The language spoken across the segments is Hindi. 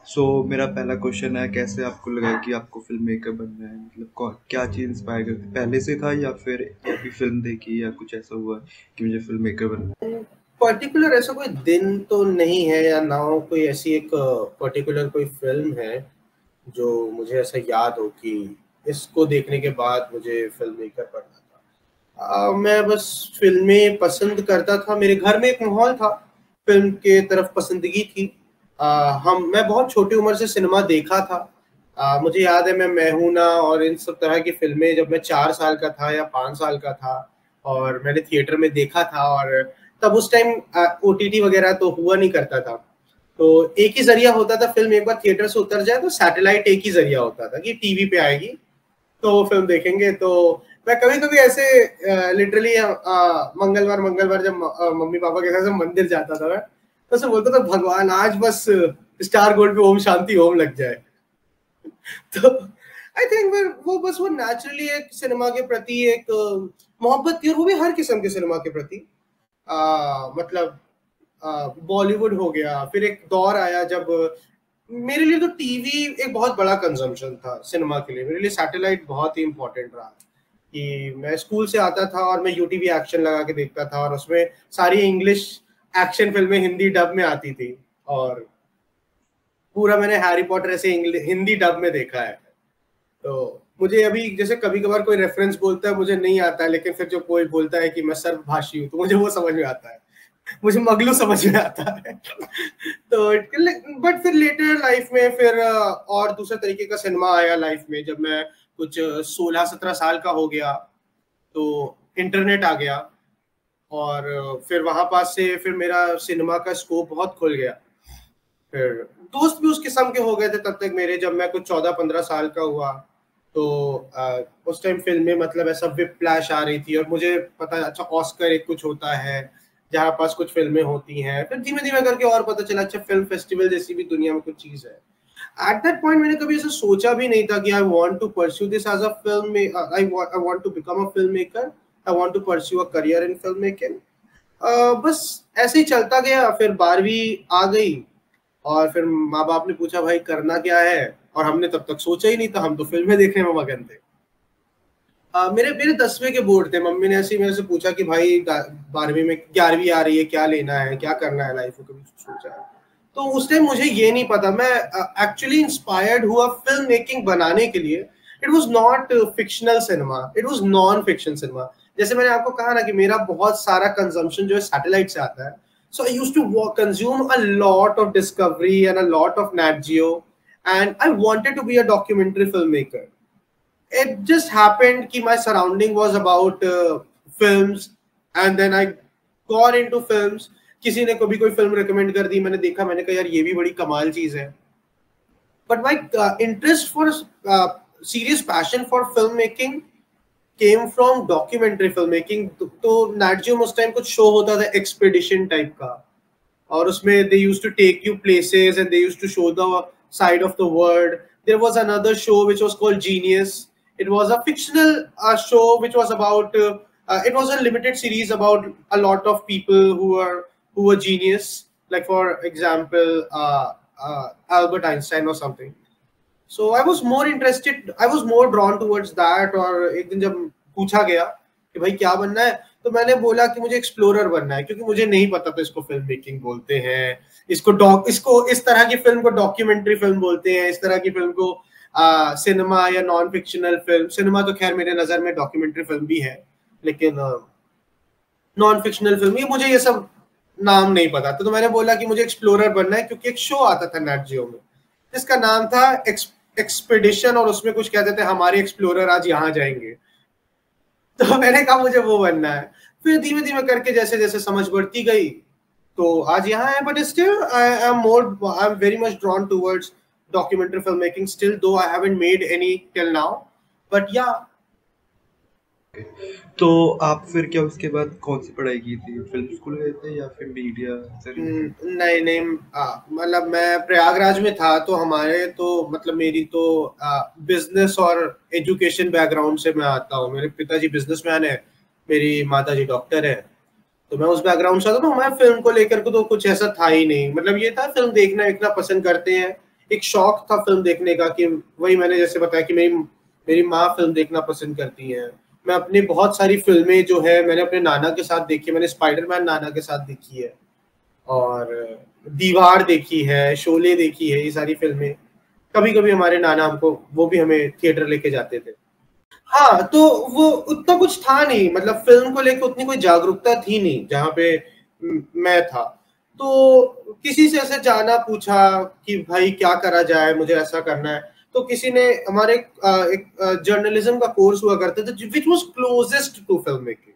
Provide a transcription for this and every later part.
सो मेरा पहला क्वेश्चन है, कैसे आपको लगा कि आपको फिल्म मेकर बनना है? मतलब क्या चीज़ इंस्पायर करती, पहले से था या फिर अभी फिल्म देखी या कुछ ऐसा हुआ कि मुझे फिल्म मेकर बनना पर्टिकुलर ऐसा कोई दिन तो नहीं है या ना हो कोई ऐसी एक पर्टिकुलर कोई फिल्म है जो मुझे ऐसा याद हो कि इसको देखने के बाद मुझे फिल्म मेकर बनना था। मैं बस फिल्में पसंद करता था, मेरे घर में एक माहौल था, फिल्म के तरफ पसंदगी थी। हम मैं बहुत छोटी उम्र से सिनेमा देखा था। मुझे याद है मैं हूं ना और इन सब तरह की फिल्में जब मैं 4 साल का था या 5 साल का था और मैंने थिएटर में देखा था। और तब उस टाइम ओटीटी वगैरह तो हुआ नहीं करता था, तो एक ही जरिया होता था फिल्म एक बार थिएटर से उतर जाए तो सैटेलाइट एक ही जरिया होता था कि टीवी पे आएगी तो वो फिल्म देखेंगे। तो मैं कभी कभी ऐसे लिटरली मंगलवार मंगलवार जब मम्मी पापा के साथ मंदिर जाता था मैं, तो ऐसे बोलता था भगवान आज बस स्टार गोल्ड पे ओम शांति ओम लग जाए। तो आई थिंक वो बस वो नेचुरली एक सिनेमा के प्रति एक मोहब्बत थी, और वो भी हर किस्म के सिनेमा के प्रति। मतलब बॉलीवुड हो गया, फिर एक दौर आया जब मेरे लिए तो टीवी एक बहुत बड़ा कंजम्पशन था सिनेमा के लिए। मेरे लिए सैटेलाइट बहुत ही इंपॉर्टेंट रहा कि मैं स्कूल से आता था और मैं यूटीवी एक्शन लगा के देखता था, और उसमें सारी इंग्लिश एक्शन फिल्में हिंदी डब में आती थी, और पूरा मैंने हैरी पॉटर ऐसे हिंदी डब में देखा है। तो मुझे अभी जैसे कभी कभार कोई रेफरेंस बोलता है मुझे नहीं आता है, लेकिन फिर जो कोई बोलता है कि मैं सर्वभाषी हूँ तो मुझे वो समझ में आता है, मुझे मगलू समझ में आता है। तो बट फिर लेटर लाइफ में फिर और दूसरे तरीके का सिनेमा आया लाइफ में, जब मैं कुछ 16-17 साल का हो गया तो इंटरनेट आ गया, और फिर वहां पास से फिर मेरा सिनेमा का स्कोप बहुत खुल गया। फिर दोस्त भी उस किस्म के हो गए थे तब तक मेरे, जब मैं कुछ 14-15 साल का हुआ तो उस टाइम फिल्में मतलब ऐसा विप फ्लैश आ रही थी और मुझे पता अच्छा ऑस्कर एक कुछ होता है जहाँ पास कुछ फिल्में होती हैं। फिर धीमे धीमे करके और पता चला अच्छा फिल्म फेस्टिवल जैसी भी दुनिया में कुछ चीज है। एट दैट पॉइंट मैंने कभी ऐसा सोचा भी नहीं था कि I want to pursue this as a film, I want to become a film maker, I want to pursue a career in film making. बस ऐसे ही चलता गया, फिर 12वीं आ गई और फिर माँ बाप ने पूछा भाई करना क्या है, और हमने तब तक सोचा ही नहीं था, हम तो फिल्में देखने में मगन थे। मेरे मेरे 10वीं के बोर्ड थे, मम्मी ने ऐसे ही मेरे से पूछा कि भाई 12वीं में 11वीं आ रही है, क्या लेना है, क्या करना है लाइफ में, कभी सोचा है? तो उस टाइम मुझे ये नहीं पता, मैं एक्चुअली इंस्पायर्ड हुआ फिल्म मेकिंग बनाने के लिए। It was not fictional cinema, it was non fiction cinema. जैसे मैंने आपको कहा ना कि मेरा बहुत सारा कंजम्पशन जो है सैटेलाइट से आता है, so I used to consume a lot of Discovery and a lot of Nat Geo, and I wanted to be a documentary filmmaker. It just happened कि my surrounding was about films, and then I got into films. किसी ने कभी कोई फिल्म रिकमेंड कर दी, मैंने देखा, मैंने कहा यार ये भी बड़ी कमाल चीज है। But my interest for serious passion for filmmaking came from documentary filmmaking। तो Nat Geo उस टाइम कुछ शो होता था एक्सपेडिशन टाइप का, और उसमें they used to take you places and they used to show the side of the world. There was another show which was called Genius. It was a fictional show which was about it was a limited series about a lot of people who were genius, like for example Albert Einstein or something. So I was more interested, I was more drawn towards that। और एक दिन जब पूछा गया कि भाई क्या बनना है, तो मैंने बोला कि मुझे एक्सप्लोरर बनना है, क्योंकि मुझे नहीं पता था इसको फिल्म मेकिंग बोलते हैं, इसको इस तरह की फिल्म को डॉक्यूमेंट्री फिल्म बोलते हैं, इस तरह की फिल्म को सिनेमा या नॉन फिक्शनल फिल्म। सिनेमा तो खैर मेरे नजर में डॉक्यूमेंट्री फिल्म भी है, लेकिन नॉन फिक्शनल फिल्म ये मुझे सब नाम नहीं पता था। तो मैंने बोला कि मुझे एक्सप्लोरर बनना है, क्योंकि एक शो आता था नेट जियो में जिसका नाम था एक्सपेडिशन, और उसमें कुछ कहते थे हमारे एक्सप्लोरर आज यहाँ जाएंगे। तो मैंने कहा मुझे वो बनना है। फिर धीमे धीमे करके जैसे जैसे समझ बढ़ती गई तो आज यहाँ है। But still I am very much drawn towards documentary film making still, though I haven't made any till now, but yeah. है? तो आप फिर क्या उसके बाद कौन सी पढ़ाई की थी? फिल्म स्कूल गए थे या फिर मीडिया से रिलेटेड? नहीं नहीं, मतलब मैं प्रयागराज में था, तो हमारे तो मतलब मेरी तो बिजनेस और एजुकेशन बैकग्राउंड से मैं आता हूँ। मेरे पिताजी बिजनेसमैन है, मेरी माता जी डॉक्टर है, तो मैं उस बैकग्राउंड से आता हूँ। तो हमारे फिल्म को लेकर के तो कुछ ऐसा था ही नहीं, मतलब ये था फिल्म देखना इतना पसंद करते हैं, एक शौक था फिल्म देखने का कि वही मैंने जैसे बताया कि मेरी मेरी माँ फिल्म देखना पसंद करती है। मैं अपनी बहुत सारी फिल्में जो है मैंने अपने नाना के साथ देखी है। मैंने स्पाइडरमैन नाना के साथ देखी है और दीवार देखी है, शोले देखी है, ये सारी फिल्में कभी कभी हमारे नाना हमको वो भी हमें थिएटर लेके जाते थे। हाँ, तो वो उतना कुछ था नहीं, मतलब फ़िल्म को लेके उतनी कोई जागरूकता थी नहीं, जहाँ पे मैं था। तो किसी से ऐसे जाना पूछा कि भाई क्या करा जाए, मुझे ऐसा करना है। तो किसी ने हमारे एक जर्नलिज्म का कोर्स हुआ करता था which was closest to film making,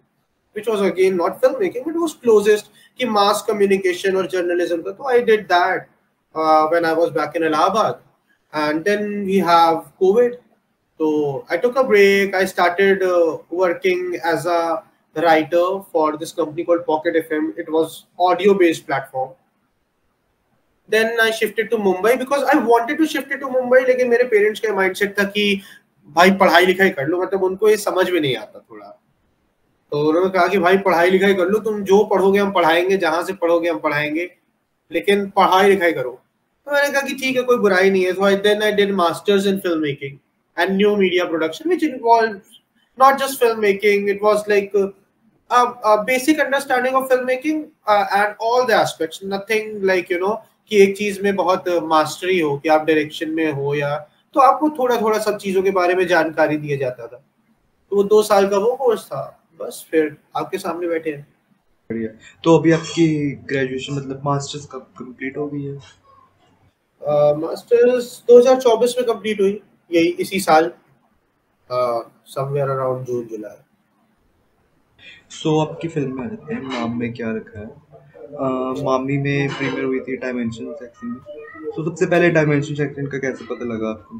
which was again not film making but was closest कि मास कम्युनिकेशन और जर्नलिज्म का। तो I did that when I was back in Allahabad and then we have COVID. So I took a break. I started working as a writer for this company called Pocket FM. It was audio-based platform. Then I shifted to Mumbai because I wanted to shift it to Mumbai. लेकिन मेरे पेरेंट्स का माइंडसेट था कि भाई पढ़ाई लिखाई कर लो, मतलब उनको ये समझ में नहीं आता थोड़ा। तो उन्होंने कहा कि भाई पढ़ाई लिखाई कर लो, तुम जो पढ़ोगे हम पढ़ाएंगे, जहां से पढ़ोगे हम पढ़ाएंगे, लेकिन पढ़ाई लिखाई करो। तो मैंने कहा कि ठीक है, कोई बुराई नहीं है। So then I did masters in filmmaking and new media production, which involved not just filmmaking. It was like a basic understanding of filmmaking and all the aspects. Nothing like कि एक चीज में बहुत मास्टरी हो कि आप डायरेक्शन में हो या तो आपको थोड़ा थोड़ा सब चीजों के बारे में जानकारी दिया जाता था। तो वो 2 साल का वो कोर्स था, बस फिर आपके सामने बैठे हैं। बढ़िया। तो अभी आपकी ग्रेजुएशन मतलब मास्टर्स कब कंप्लीट हो गई है? मास्टर्स 2024 में कंप्लीट हुई, यही इसी साल समवेयर अराउंड जून जुलाई। सो आपकी फिल्म में आ जाते हैं, नाम में क्या रखा है? मामी में प्रीमियर हुई थी डायमेंशन सेक्शन में। तो सबसे पहले डायमेंशन सेक्शन का कैसे पता लगा आपको?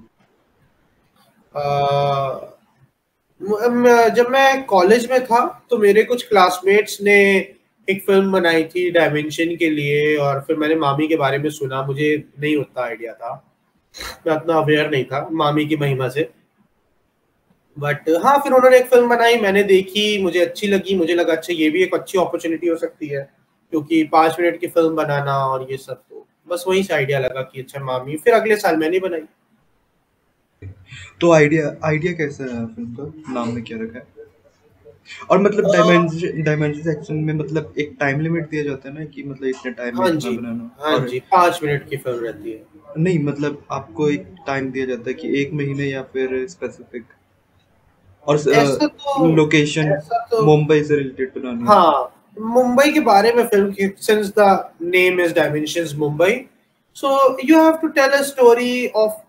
जब मैं कॉलेज में था तो मेरे कुछ क्लासमेट्स ने एक फिल्म बनाई थी डायमेंशन के लिए और फिर मैंने मामी के बारे में सुना। मुझे नहीं उतना आइडिया था, मैं उतना अवेयर नहीं था मामी की महिमा से। बट हाँ, फिर उन्होंने एक फिल्म बनाई, मैंने देखी, मुझे अच्छी लगी। मुझे लगा अच्छा ये भी एक अच्छी अपॉर्चुनिटी हो सकती है, क्योंकि 5 मिनट की फिल्म बनाना और ये सब। तो बस वहीं से आइडिया लगा कि अच्छा मामी। फिर अगले साल मैंने बनाई। तो आइडिया आइडिया कैसा है फिल्म का, नाम में क्या रखा है? और मतलब डायमेंशन सेक्शन में मतलब एक टाइम लिमिट दिया जाता है ना कि मतलब इतने टाइम में हाँ इतना जी, बनाना, हाँ और जी, 5 मिनट की फिल्म रहती है। नहीं मतलब आपको एक टाइम दिया जाता है कि 1 महीने या फिर स्पेसिफिक, और ऐसा तो लोकेशन ऐसा तो मुंबई से रिलेटेड बनानी है? हाँ, मुंबई के बारे में फिल्म की, since the name is Dimensions Mumbai, so you have to tell a story of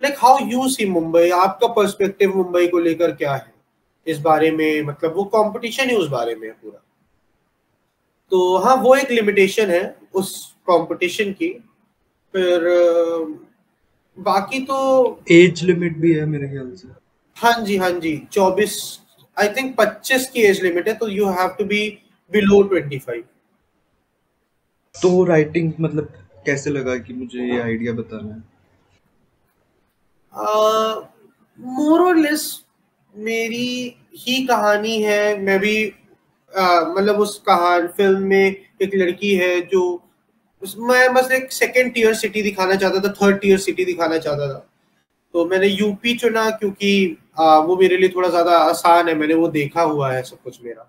like how you see Mumbai. आपका पर्सपेक्टिव मुंबई को लेकर क्या है इस बारे में, मतलब वो कंपटीशन ही उस बारे में है पूरा। तो हाँ, वो एक लिमिटेशन है उस कंपटीशन की। फिर बाकी तो एज लिमिट भी है मेरे ख्याल से। हाँ जी, हाँ जी, 24, आई थिंक 25 की एज लिमिट है, तो you have to be below 25। तो राइटिंग मतलब कैसे लगा कि मुझे ये आइडिया बताना है? मोर और लेस मेरी ही कहानी है। मैं भी मतलब उस कहानी फिल्म में एक लड़की है जो मैं बस एक सेकेंड टीयर सिटी दिखाना चाहता था, थर्ड टीयर सिटी दिखाना चाहता था। तो मैंने यूपी चुना क्योंकि वो मेरे लिए थोड़ा ज्यादा आसान है, मैंने वो देखा हुआ है सब कुछ मेरा।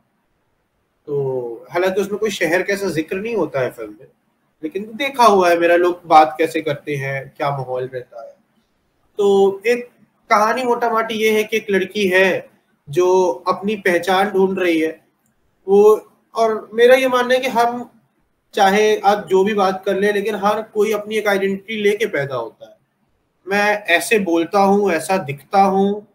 तो हालांकि उसमें कोई शहर का ऐसा जिक्र नहीं होता है फिल्म में, लेकिन देखा हुआ है मेरा, लोग बात कैसे करते हैं, क्या माहौल रहता है। तो एक कहानी मोटा माटी ये है कि एक लड़की है जो अपनी पहचान ढूंढ रही है। वो और मेरा ये मानना है कि हम चाहे आप जो भी बात कर ले, लेकिन हर कोई अपनी एक आइडेंटिटी लेके पैदा होता है। मैं ऐसे बोलता हूँ, ऐसा दिखता हूँ,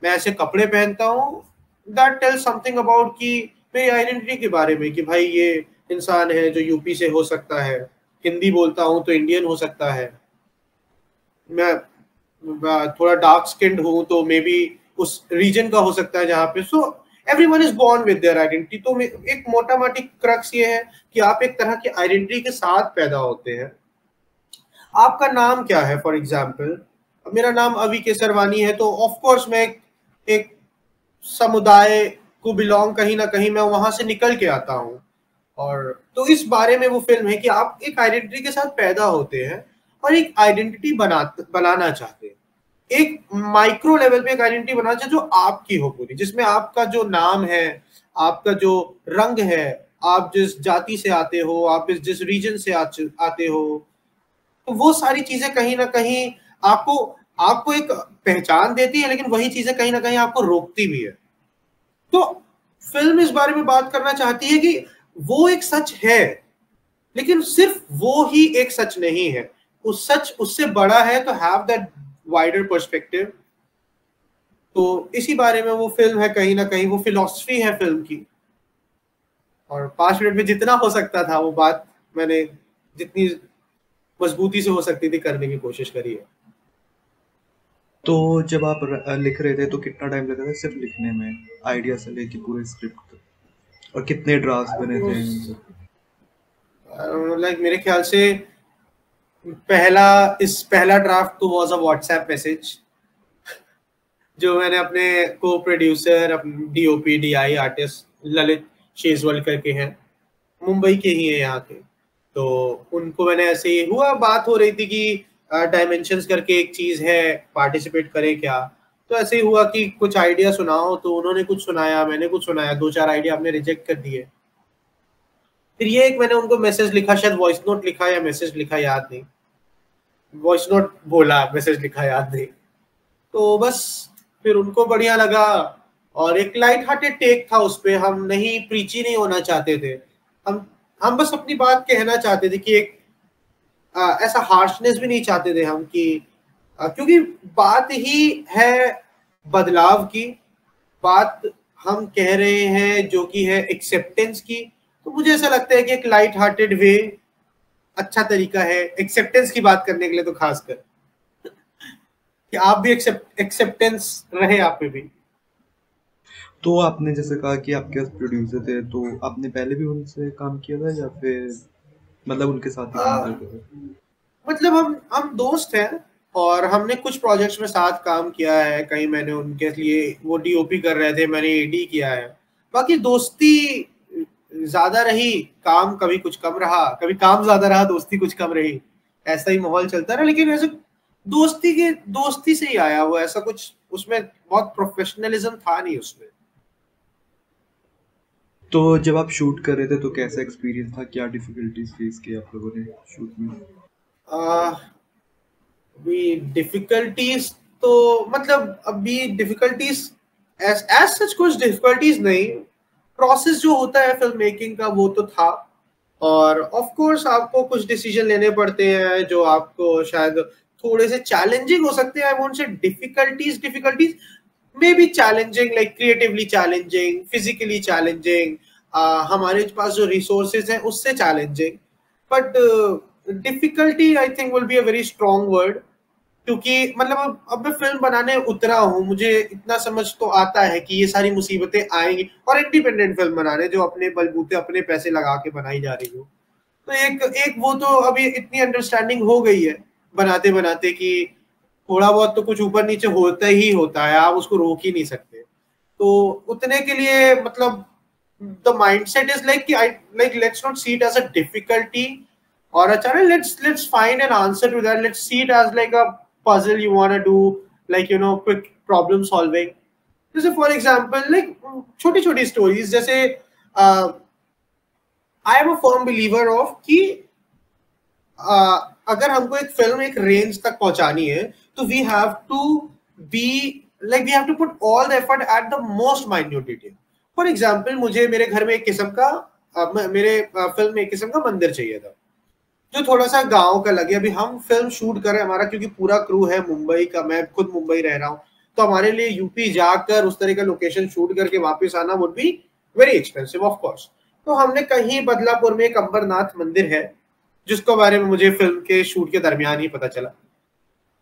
मैं ऐसे कपड़े पहनता हूँ, दैट टेल्स समथिंग अबाउट कि मेरी आइडेंटिटी के बारे में कि भाई ये इंसान है जो यूपी से हो सकता है, हिंदी बोलता हूँ तो इंडियन हो सकता है, मैं थोड़ा डार्क स्किन्ड हूँ तो मे बी उस रीजन का हो सकता है जहाँ पे। So everyone is born with their identity. तो एक मोटा मोटी क्रक्स ये है कि आप एक तरह की आइडेंटिटी के साथ पैदा होते हैं। आपका नाम क्या है, फॉर एग्जाम्पल मेरा नाम अभी केसरवानी है, तो ऑफ कोर्स मैं एक समुदाय को बिलोंग कहीं ना कहीं मैं वहां से निकल के आता हूँ। और तो इस बारे में वो फिल्म है कि आप एक आइडेंटिटी के साथ पैदा होते हैं और एक आइडेंटिटी बनाना चाहते हैं, एक माइक्रो लेवल पे एक आइडेंटिटी बनाना चाहते जो आपकी हो पूरी, जिसमें आपका जो नाम है, आपका जो रंग है, आप जिस जाति से आते हो, आप जिस रीजन से आते हो, तो वो सारी चीजें कहीं ना कहीं आपको आपको एक पहचान देती है, लेकिन वही चीजें कहीं ना कहीं आपको रोकती भी है। तो फिल्म इस बारे में बात करना चाहती है कि वो एक सच है, लेकिन सिर्फ वो ही एक सच नहीं है, उस सच उससे बड़ा है, तो हैव दैट वाइडर पर्सपेक्टिव। तो इसी बारे में वो फिल्म है, कहीं ना कहीं वो फिलॉसफी है फिल्म की। और 5 मिनट में जितना हो सकता था वो बात मैंने जितनी मजबूती से हो सकती थी करने की कोशिश करी है। तो जब आप लिख रहे थे तो कितना टाइम लगा था सिर्फ लिखने में, आइडिया से लेके पूरे स्क्रिप्ट तक, और कितने ड्राफ्ट बने थे इन सब? लाइक मेरे ख्याल से पहला ड्राफ्ट तो वाज अ व्हाट्सएप मैसेज जो मैंने अपने को producer, DOP DI artist Lalit Shejwal करके हैं, मुंबई के ही है यहाँ के। तो उनको मैंने ऐसे ही हुआ, बात हो रही थी कि डायमेंशंस करके एक चीज है, पार्टिसिपेट करें क्या। तो ऐसे ही हुआ कि कुछ आइडिया सुनाओ, तो उन्होंने कुछ सुनाया, मैंने कुछ सुनाया, 2-4 आइडिया आपने रिजेक्ट कर दिए। फिर ये एक मैंने उनको मैसेज लिखा, शायद वॉइस नोट लिखा या मैसेज लिखा याद नहीं, वॉइस नोट बोला, मैसेज लिखा याद नहीं। तो बस फिर उनको बढ़िया लगा, और एक लाइट हार्टेड टेक था उस पे, हम नहीं प्रीची नहीं होना चाहते थे, हम बस अपनी बात कहना चाहते थे कि एक ऐसा हार्शनेस भी नहीं चाहते थे हम कि क्योंकि बात ही है बदलाव की, बात हम कह रहे हैं जो कि है एक्सेप्टेंस की। तो मुझे ऐसा लगता है कि एक लाइट हार्टेड वे अच्छा तरीका है एक्सेप्टेंस की बात करने के लिए, तो खासकर कि आप भी एक्सेप्टेंस रहे आप पे भी। तो आपने जैसे कहा कि आपके पास प्रोड्यूसर थे, तो आपने पहले भी उनसे काम किया था या फिर मतलब उनके साथ ही काम करते थे? मतलब हम दोस्त हैं, और हमने कुछ प्रोजेक्ट्स में साथ काम किया है, कहीं मैंने उनके लिए वो डीओपी कर रहे थे, मैंने एडी किया है। बाकी दोस्ती ज्यादा रही, काम कभी कुछ कम रहा, कभी काम ज्यादा रहा, दोस्ती कुछ कम रही, ऐसा ही माहौल चलता रहा। लेकिन ऐसे दोस्ती से ही आया वो, ऐसा कुछ उसमें बहुत प्रोफेशनलिज्म था नहीं उसमें। तो जब आप शूट कर रहे थे तो कैसा एक्सपीरियंस था, क्या डिफिकल्टीज फेस किया आप लोगों ने शूट में? अभी डिफिकल्टीज तो मतलब अभी डिफिकल्टीज एज सच कुछ डिफिकल्टीज नहीं, प्रोसेस जो होता है फिल्म मेकिंग का वो तो था। और ऑफ कोर्स आपको कुछ डिसीजन लेने पड़ते हैं जो आपको शायद थोड़े से चैलेंजिंग हो सकते हैं। I won't say difficulties may be challenging, like creatively challenging, physically challenging, हमारे पास जो रिसोर्सेज हैं उससे challenging. But difficulty I think will be a very strong word, क्योंकि मतलब अब मैं फिल्म बनाने उतरा हूँ, मुझे इतना समझ तो आता है कि ये सारी मुसीबतें आएंगी, और इंडिपेंडेंट फिल्म बनाने जो अपने बलबूते अपने पैसे लगा के बनाई जा रही हो, तो एक एक वो तो अभी इतनी अंडरस्टैंडिंग हो गई है बनाते बनाते कि थोड़ा बहुत तो कुछ ऊपर नीचे होता ही होता है, आप उसको रोक ही नहीं सकते। तो उतने के लिए मतलब द माइंडसेट इज लाइक कि I like let's not see it as a difficulty or a challenge. Let's find an answer to that. Let's see it as like a puzzle you want to do, like quick problem solving. जैसे for example like छोटी छोटी stories, जैसे I am a firm believer of कि अगर हमको एक फिल्म एक रेंज तक पहुंचानी है, तो we have to be like we have to put all the effort at the most minute detail. For example मुझे मेरे घर में एक किस्म का मेरे फिल्म में एक किस्म का मंदिर चाहिए था जो थोड़ा सा गांव का लगे। अभी हम फिल्म शूट कर रहे हैं, हमारा क्योंकि पूरा क्रू है मुंबई का, मैं खुद मुंबई रह रहा हूँ, तो हमारे लिए यूपी जाकर उस तरह का लोकेशन शूट करके वापस आना would be very expensive of course. तो हमने कहीं बदलापुर में एक अंबरनाथ मंदिर है जिसके बारे में मुझे फिल्म के शूट के दरमियान ही पता चला।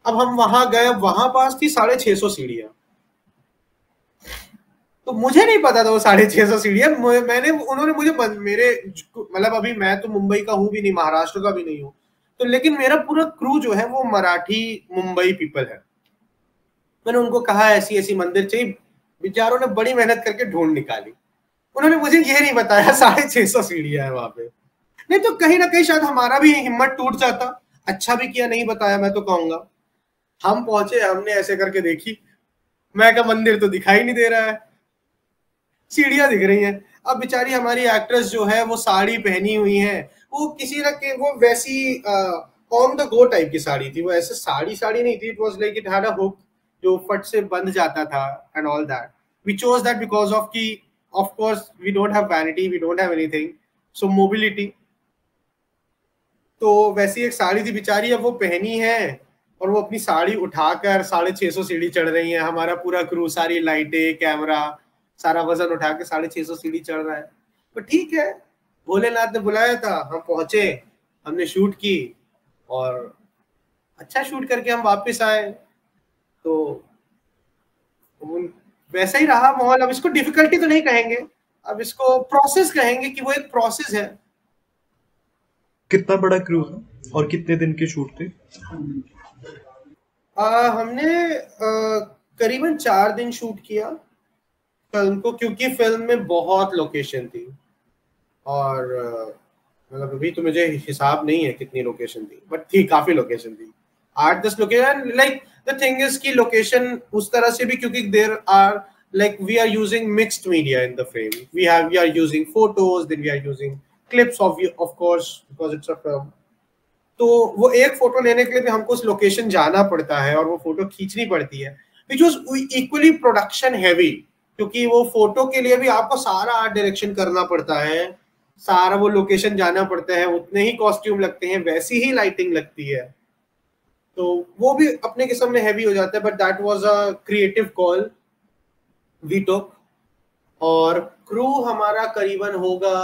अब हम वहां गए, वहां पास थी 650 सीढ़ियां, तो मुझे नहीं पता था वो 650 सीढ़ियां, मैंने उन्होंने मुझे मेरे मतलब अभी मैं तो मुंबई का हूं भी नहीं, महाराष्ट्र का भी नहीं हूं, तो लेकिन मेरा पूरा क्रू जो है वो मराठी मुंबई पीपल है। मैंने उनको कहा ऐसी ऐसी मंदिर चाहिए, बेचारों ने बड़ी मेहनत करके ढूंढ निकाली, उन्होंने मुझे ये नहीं बताया 650 सीढ़ियां है वहां पे। नहीं तो कहीं ना कहीं शायद हमारा भी हिम्मत टूट जाता। अच्छा भी किया नहीं बताया, मैं तो कहूंगा। हम पहुंचे, हमने ऐसे करके देखी, मैं क्या मंदिर तो दिखाई नहीं दे रहा है, सीढ़ियां दिख रही हैं। अब बेचारी हमारी एक्ट्रेस जो है वो साड़ी पहनी हुई है, वो किसी न के वो वैसी ऑन द गो टाइप की साड़ी थी, वो ऐसे साड़ी साड़ी नहीं थी, it was like it had a hook जो फट से बंध जाता था and all that. We chose that because of की of course we don't have vanity, we don't have anything, so mobility. तो वैसी एक साड़ी थी बेचारी, अब वो पहनी है और वो अपनी साड़ी उठाकर 650 सीढ़ी चढ़ रही है। हमारा पूरा क्रू, सारी लाइटें, कैमरा, सारा वजन उठा के 650 सीढ़ी चढ़ रहा है। तो ठीक है, भोलेनाथ ने बुलाया था, हम पहुंचे, हमने शूट की और अच्छा शूट करके हम वापस आए। तो वैसा ही रहा माहौल। अब इसको डिफिकल्टी तो नहीं कहेंगे, अब इसको प्रोसेस कहेंगे कि वो एक प्रोसेस है। कितना बड़ा क्रू था और कितने दिन के शूट थे? हमने करीबन 4 दिन शूट किया फिल्म को, क्योंकि फिल्म में बहुत लोकेशन थी और मतलब अभी तो मुझे हिसाब नहीं है कितनी लोकेशन थी, बट थी, काफी लोकेशन थी, 8-10 location. Like the thing is की लोकेशन उस तरह से भी, क्योंकि there are like we are using mixed media in the frame, we are using photos, then we are using clips of course because it's a film। तो वो एक फोटो लेने के लिए भी हमको उस लोकेशन जाना पड़ता है और वो फोटो खींचनी पड़ती है, which was equally production heavy, क्योंकि वो फोटो के लिए भी आपको सारा आर्ट डायरेक्शन करना पड़ता है, सारा वो लोकेशन जाना पड़ता है, उतने ही कॉस्ट्यूम लगते हैं, वैसी ही लाइटिंग लगती है, तो वो भी अपने किस्म में हैवी हो जाता है। But that was a creative call we took. और क्रू हमारा करीबन होगा,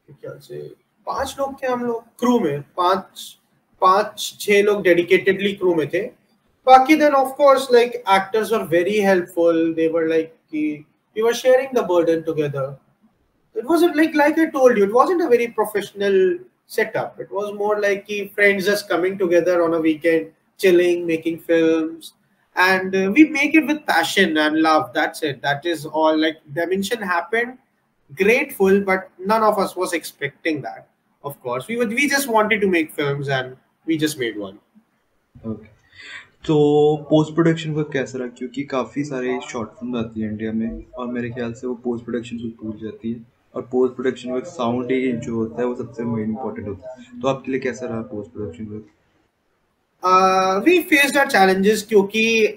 ख्याल से 5 लोग थे हम लोग क्रू में, 5-6 लोग डेडिकेटेडली क्रू में थे। बाकी then of course like actors were very helpful, they were like कि we were sharing the burden together. It wasn't like I told you, it wasn't a very professional setup. It was more like ki friends just coming together on a weekend, chilling, making films, and we make it with passion and love. That's it. That is all. Like Dimension happened, grateful, but none of us was expecting that. Of course, we just wanted to make films and we just made one. Okay. तो पोस्ट प्रोडक्शन वर्क कैसा रहा? क्योंकि काफ़ी सारे शॉर्ट फिल्म आती है इंडिया में और मेरे ख्याल से वो पोस्ट प्रोडक्शन से भूल जाती है, और पोस्ट प्रोडक्शन वर्क साउंड ही जो होता है वो सबसे मेन इंपॉर्टेंट होता है। तो आपके लिए कैसा रहा post production work? We faced our challenges, क्योंकि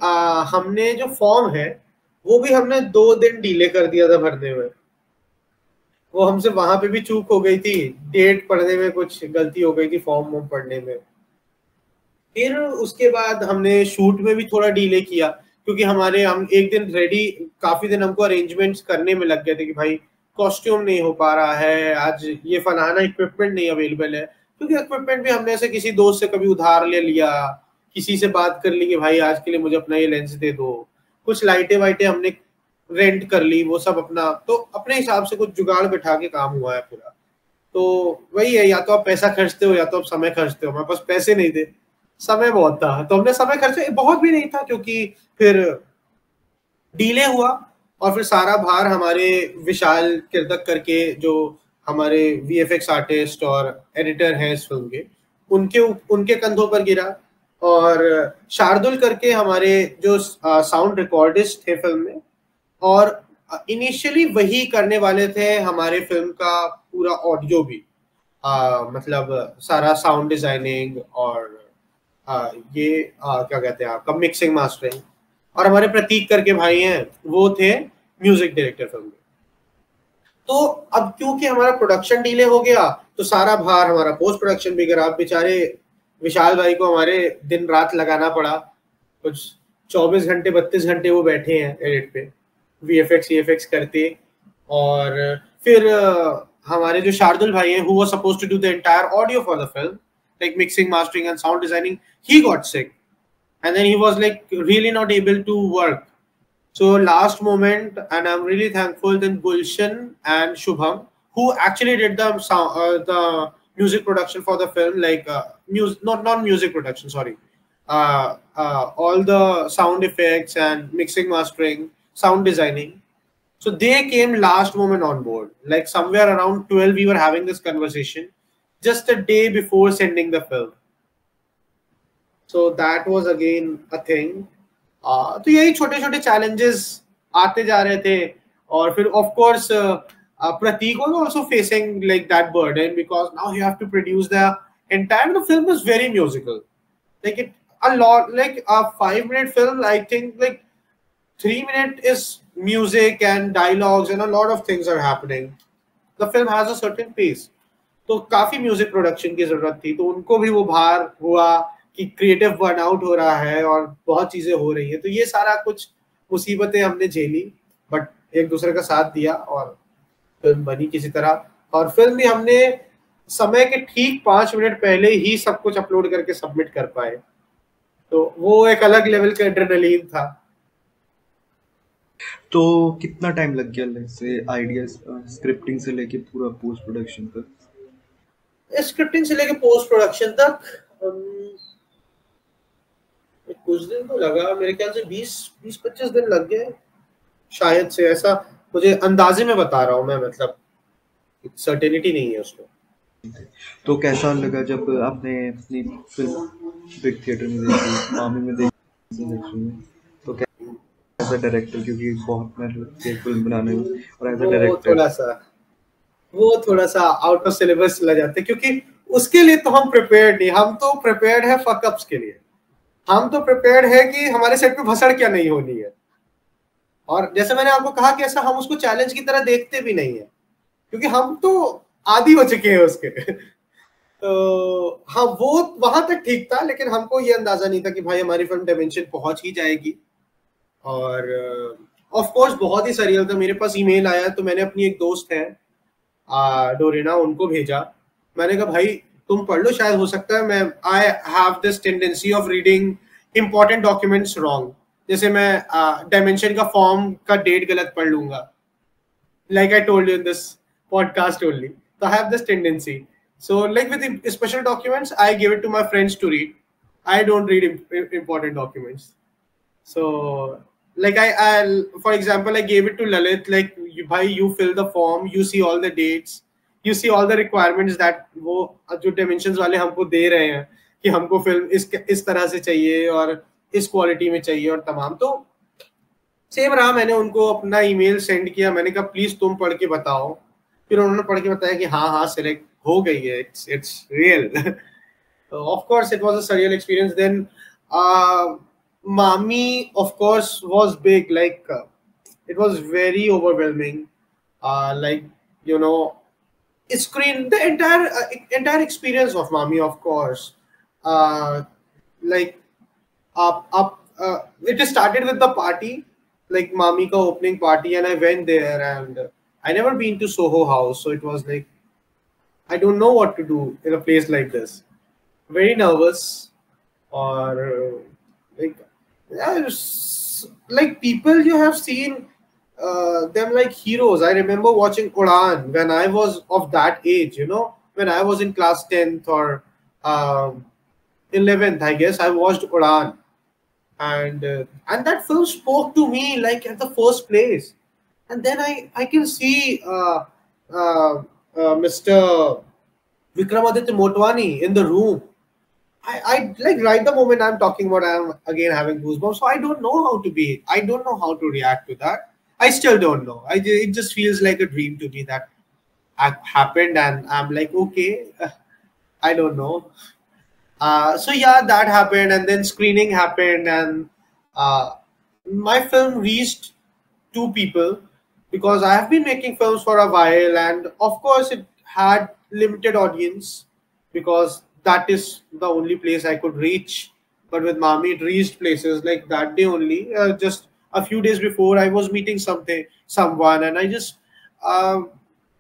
हमने जो फॉर्म है वो भी हमने 2 दिन डिले कर दिया था भरने में। वो हमसे वहां पे भी चूक हो गई थी, डेट पढ़ने में कुछ गलती हो गई थी, फॉर्म वॉर्म पढ़ने में। फिर उसके बाद हमने शूट में भी थोड़ा डिले किया, क्योंकि हम एक दिन रेडी, काफी दिन हमको अरेंजमेंट्स करने में लग गए थे कि भाई कॉस्ट्यूम नहीं हो पा रहा है, आज ये फलाना इक्विपमेंट नहीं अवेलेबल है, क्योंकि इक्विपमेंट भी हमने ऐसे किसी दोस्त से कभी उधार ले लिया, किसी से बात कर ली कि भाई आज के लिए मुझे अपना ये लेंस दे दो, कुछ लाइटें वाइटें हमने रेंट कर ली, वो सब अपना, तो अपने हिसाब से कुछ जुगाड़ बिठा के काम हुआ है पूरा। तो वही है, या तो आप पैसा खर्चते हो या तो आप समय खर्चते हो। हमारे पास पैसे नहीं थे, समय बहुत था, तो हमने समय खर्चे, बहुत भी नहीं था, क्योंकि फिर डीले हुआ और फिर सारा भार हमारे विशाल किरदक करके, जो हमारे वीएफएक्स आर्टिस्ट और एडिटर हैं इस फिल्म के, उनके कंधों पर गिरा। और शार्दुल करके हमारे जो साउंड रिकॉर्डिस्ट थे फिल्म में, और इनिशियली वही करने वाले थे हमारे फिल्म का पूरा ऑडियो भी, मतलब सारा साउंड डिजाइनिंग और ये क्या कहते हैं आपका मिक्सिंग मास्टरिंग। और हमारे प्रतीक करके भाई हैं, वो थे म्यूजिक डायरेक्टर फिल्म में। तो अब क्योंकि हमारा प्रोडक्शन डिले हो गया, तो सारा भार हमारा पोस्ट प्रोडक्शन भी गिरा। बेचारे विशाल भाई को हमारे दिन रात लगाना पड़ा, कुछ 24 घंटे 32 घंटे वो बैठे हैं एडिट पे, वीएफएक्स करते। और फिर हमारे जो शार्दुल भाई हैं, who was supposed to do the entire audio for the film, like mixing, mastering and sound designing, he got sick and then he was like really not able to work. So last moment, and I'm really thankful then Gulshan and Shubham, who actually did the music production for the film, like not music production, sorry, all the sound effects and mixing, mastering, sound designing. So they came last moment on board, like somewhere around 12 we were having this conversation, just a day before sending the film. So that was again a thing. तो यही छोटे छोटे challenges आते जा रहे थे. और फिर of course Pratik was also facing like that burden because now you have to produce the entire. The film is very musical, like it a lot, like a 5 minute film. I think like 3 minute is music and dialogues and a lot of things are happening. The film has a certain pace. तो काफी म्यूजिक प्रोडक्शन की जरूरत थी, तो उनको भी वो भार हुआ कि क्रिएटिव बर्नआउट हो रहा है और बहुत चीजें हो रही है. तो ये सारा कुछ मुसीबतें हमने झेली, बट एक दूसरे का साथ दिया और फिल्म बनी किसी तरह. और फिल्म भी हमने समय के ठीक 5 मिनट पहले ही सब कुछ अपलोड करके सबमिट कर पाए. तो वो एक अलग लेवल का एड्रेनलिन था. तो कितना टाइम लग गया लाइक से आइडिया स्क्रिप्टिंग से लेके पूरा पोस्ट प्रोडक्शन तक? स्क्रिप्टिंग से लेके पोस्ट प्रोडक्शन तक कुछ दिन तो लगा, मेरे ख्याल से 20-25 दिन लग गए शायद से. ऐसा मुझे अंदाजे में बता रहा हूँ मैं, मतलब सर्टेनिटी नहीं है उसमें. तो कैसा लगा जब आपने अपनी फिल्म बिग थिएटर में देखी, मामी में देखी? तो कैसा डायरेक्टर, क्योंकि बहुत मेहनत लगती है फिल्म बनाने में, और एज अ डायरेक्टर वो थोड़ा सा आउट ऑफ सिलेबस चला जाता है, क्योंकि उसके लिए तो हम प्रिपेयर्ड नहीं. हम तो प्रिपेयर्ड है फकअप्स के लिए. हम तो प्रिपेयर्ड है कि हमारे सेट पे भसड़ क्या नहीं होनी है. और जैसे मैंने आपको कहा कि ऐसा हम उसको चैलेंज की तरह देखते भी नहीं है, क्योंकि हम तो आदी हो चुके हैं उसके. तो हाँ, वो वहां तक ठीक था, लेकिन हमको ये अंदाजा नहीं था कि भाई हमारी फिल्म डायमेंशन पहुंच ही जाएगी. और ऑफ कोर्स बहुत ही सरियल था. मेरे पास ईमेल आया तो मैंने अपनी एक दोस्त है डोरेना, उनको भेजा. मैंने कहा भाई तुम पढ़ लो, शायद हो सकता है मैं I have this tendency of reading important documents wrong. जैसे मैं डायमेंशन का फॉर्म का डेट गलत पढ़ लूंगा, like I told you in this podcast only. So I have this tendency. So like with special documents, I give it to my friends to read. I don't read important documents. So like for example, I gave it to Lalit. Like you fill the form, you see all the dates, you see all the requirements that वो जो dimensions वाले हमको दे रहे हैं कि हमको फिल्म इस तरह से चाहिए और इस क्वालिटी में चाहिए और तमाम. तो सेम रहा. मैंने उनको अपना ईमेल सेंड किया, मैंने कहा प्लीज तुम पढ़ के बताओ. फिर उन्होंने पढ़ के बताया कि हाँ हाँ सिलेक्ट हो गई है, it's real. Of course it was a surreal experience. Then MAMI of course was big, like it was very overwhelming. Like you know, screen the entire experience of Mami, of course. Like it started with the party, like Mami ka opening party, and I went there, and I never been to Soho House, so it was like I don't know what to do in a place like this. Very nervous, or like yeah, like people you have seen them like heroes. I remember watching Udan when I was of that age, when I was in class 10th or 11th, I guess. I watched Udan, and that film spoke to me like at the first place. And then I can see Mr. Vikramaditya Motwani in the room. I like right the moment I'm talking about, I'm again having goosebumps. So I don't know how to be. I don't know how to react to that. I still don't know. It just feels like a dream to me that happened, and I'm like, okay, I don't know. So yeah, that happened, and then screening happened, and my film reached 2 people because I have been making films for a while, and of course it had limited audience because that is the only place I could reach. But with Mami, it reached places like that day only. Just a few days before, I was meeting someone, and I just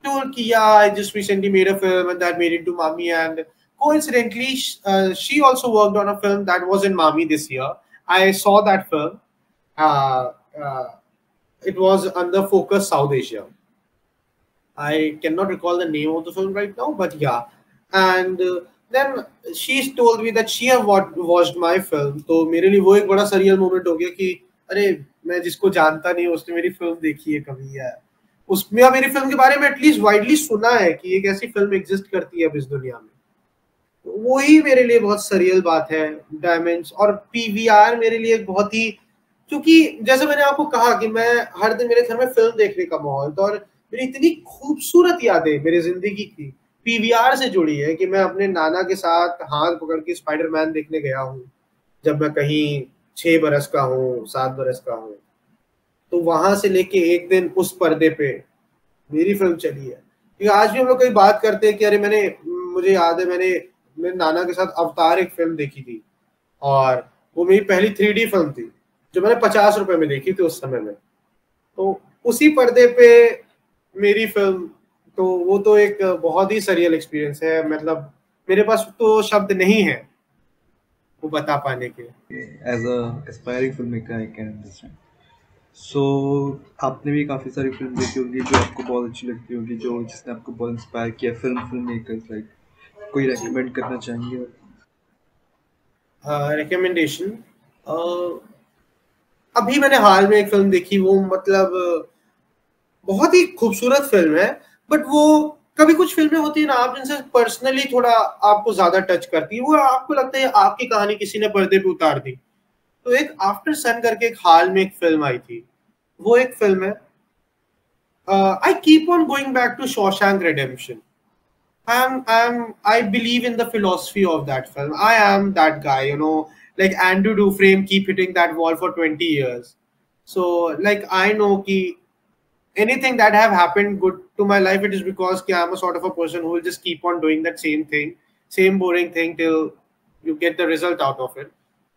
told Kia, I just recently made a film, and that made it to Mami. And coincidentally, she also worked on a film that was in Mami this year. I saw that film. Uh, uh, it was under Focus South Asia. I cannot recall the name of the film right now, but yeah. And then she told me that she have watched my film. तो मेरे लिए वो एक बड़ा surreal moment हो गया कि अरे मैं जिसको जानता नहीं उसने मेरी फिल्म देखी है कभी, है उसमें मेरी फिल्म के बारे में एटलीस्ट वाइडली सुना है कि एक ऐसी फिल्म एग्जिस्ट करती है अब इस दुनिया में. वही मेरे लिए बहुत सरियल बात है, डायमंड्स। और पीवीआर मेरे लिए एक बहुत ही, क्योंकि जैसे मैंने आपको कहा कि मैं हर दिन मेरे घर में फिल्म देखने का माहौल था, और मेरी इतनी खूबसूरत यादें मेरी जिंदगी की पीवीआर से जुड़ी है कि मैं अपने नाना के साथ हाथ पकड़ के स्पाइडरमैन देखने गया हूँ जब मैं कहीं 6 बरस का हूँ, 7 बरस का हूँ। तो वहां से लेके एक दिन उस पर्दे पे मेरी फिल्म चली है। क्योंकि आज भी हम लोग कई बात करते हैं कि अरे मैंने, मुझे याद है मैंने मेरे नाना के साथ अवतार एक फिल्म देखी थी, और वो मेरी पहली 3D फिल्म थी जो मैंने 50 रुपए में देखी थी उस समय में। तो उसी पर्दे पे मेरी फिल्म, तो वो तो एक बहुत ही सरियल एक्सपीरियंस है। मतलब मेरे पास तो शब्द नहीं है वो बता पाने के। As a aspiring film maker I can understand. So आपने भी काफ़ी सारी फिल्म देखी होगी जो आपको बहुत अच्छी लगती होगी, जो जिसने आपको बहुत इंस्पायर किया फिल्म मेकर्स, लाइक कोई जी, रेकमेंड करना चाहेंगे? रिकमेंडेशन, अभी मैंने हाल में एक फिल्म देखी, वो मतलब बहुत ही खूबसूरत फिल्म है। बट वो, कभी कुछ फिल्में होती है ना आप जिनसे पर्सनली थोड़ा आपको ज्यादा टच करती है, वो आपको लगता है आपकी कहानी किसी ने पर्दे पे उतार दी। तो एक आफ्टर सन करके एक हाल में एक फिल्म आई थी, वो एक फिल्म है, I keep on going back to Shawshank Redemption. I believe in the philosophy of that film. I am that guy, you know, like Andrew Dufresne keep hitting that wall for 20 years. So, like, I know ki anything that have happened good to my life, it is because ki I'm a sort of a person who will just keep on doing that same thing, same boring thing till you get the result out of it.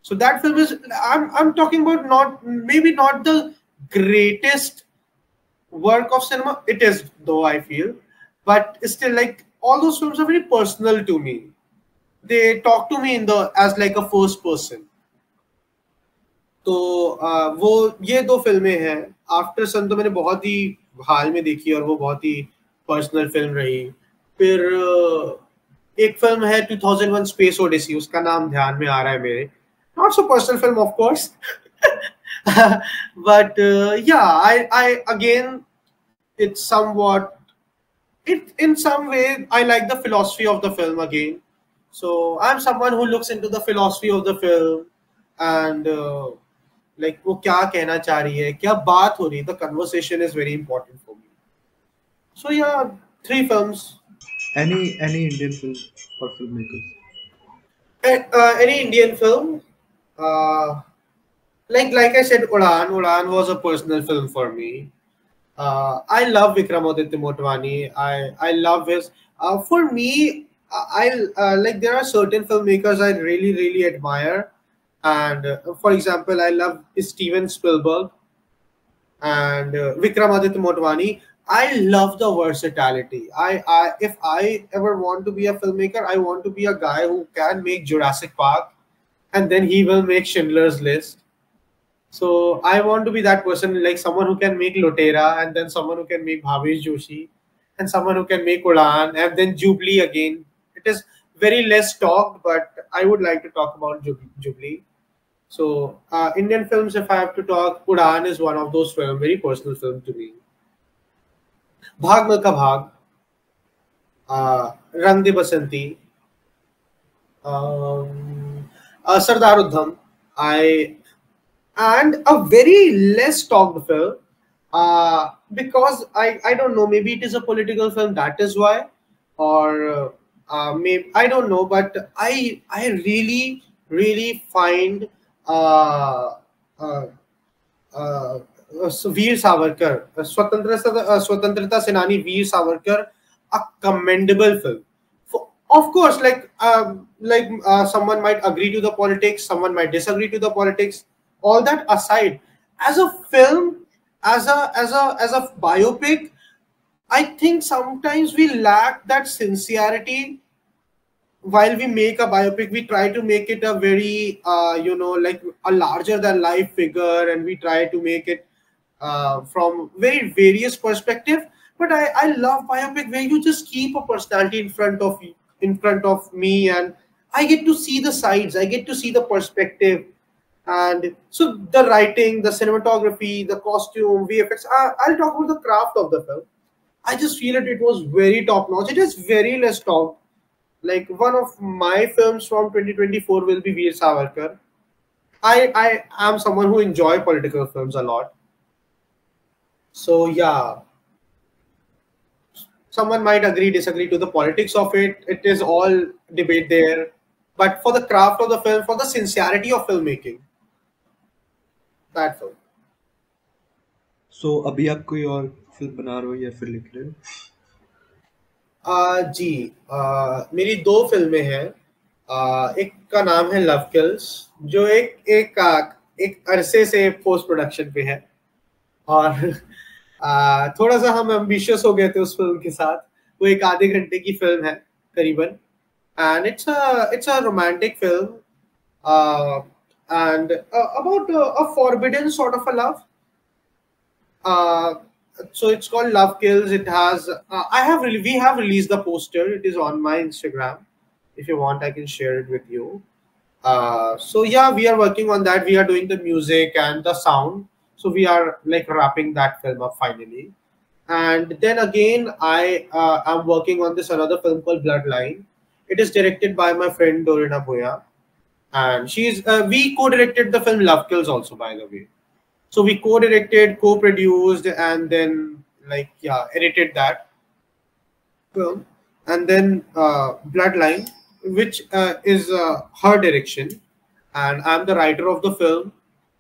So that film is, I'm talking about, not maybe not the greatest work of cinema. It is, though, I feel, but still, like, all those films are very personal to me. They talk to me in the as like a first person. तो वो ये दो फिल्में हैं। आफ्टर सन तो मैंने बहुत ही हाल में देखी और वो बहुत ही पर्सनल फिल्म रही। फिर एक फिल्म है 2001 स्पेस ओडिसी, उसका नाम ध्यान में आ रहा है मेरे। Not so personal film of course, but yeah, I again, it's somewhat, it in some way I like the philosophy of the film again. So I'm someone who looks into the philosophy of the film, and like वो क्या कहना चाह रही है, क्या बात हो रही है, the conversation is very important for me. So yeah, 3 films. Any Indian film or filmmakers? Any Indian film, uh, like I said, Udan was a personal film for me. I love Vikramaditya Motwani. I love his. For me, I like, there are certain filmmakers I really admire, and for example, I love Steven Spielberg and Vikramaditya Motwani. I love the versatility. If I ever want to be a filmmaker, I want to be a guy who can make Jurassic Park, and then he will make Schindler's List. So I want to be that person, like someone who can make Lotera, and then someone who can make Bhavesh Joshi, and someone who can make Udan, and then Jubilee again. It is very less talked, but I would like to talk about Jubilee. So Indian films, if I have to talk, Udan is one of those films, very personal film to me. Bhag Milka Bhag, Rang De Basanti, Sardar Udham. I And a very less talked film, because I don't know, maybe it is a political film, that is why, or maybe I don't know, but I really find uh, uh, Veer Savarkar, स्वतंत्रता सेनानी Veer Savarkar, a commendable film. Of course, someone might agree to the politics, someone might disagree to the politics. All that aside, as a film, as a biopic, I think sometimes we lack that sincerity. While we make a biopic, we try to make it a very like a larger than life figure, and we try to make it from very various perspective. But I love biopic where you just keep a personality in front of me, and I get to see the sides, I get to see the perspective. And so the writing, the cinematography, the costume, VFX, I'll talk about the craft of the film. I just feel it was very top notch. It is very less talked. Like one of my films from 2024 will be Veer Savarkar. I am someone who enjoy political films a lot. So yeah, someone might agree, disagree to the politics of it. It is all debate there. But for the craft of the film, for the sincerity of filmmaking, that film. सो अभी आप कोई और फिल्म बना रहे हो या फिर लिख रहे हो? जी, मेरी दो फिल्में हैं। एक का नाम है लव किल्स, जो एक अरसे से पोस्ट प्रोडक्शन पे है। और थोड़ा सा हम एम्बिशियस हो गए थे उस फिल्म के साथ। वो एक आधे घंटे की फिल्म है करीबन, and it's a romantic film, and about a forbidden sort of a love. Uh, so it's called Love Kills. It has we have released the poster. It is on my Instagram. If you want, I can share it with you. So yeah, we are working on that. We are doing the music and the sound. So we are like wrapping that film up finally. And then again, I am working on this another film called Bloodline. It is directed by my friend Dorina Boya, and she's we co-directed the film Love Kills also, by the way. So we co-directed, co-produced, and then like yeah, edited that film. And then Bloodline, which is her direction, and I'm the writer of the film,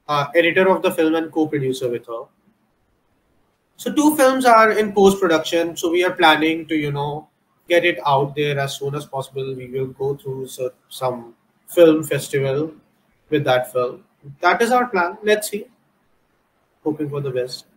editor of the film, and co-producer with her. So two films are in post-production. So we are planning to get it out there as soon as possible. We will go through some film festival with that film. That is our plan. Let's see. Hoping for the best.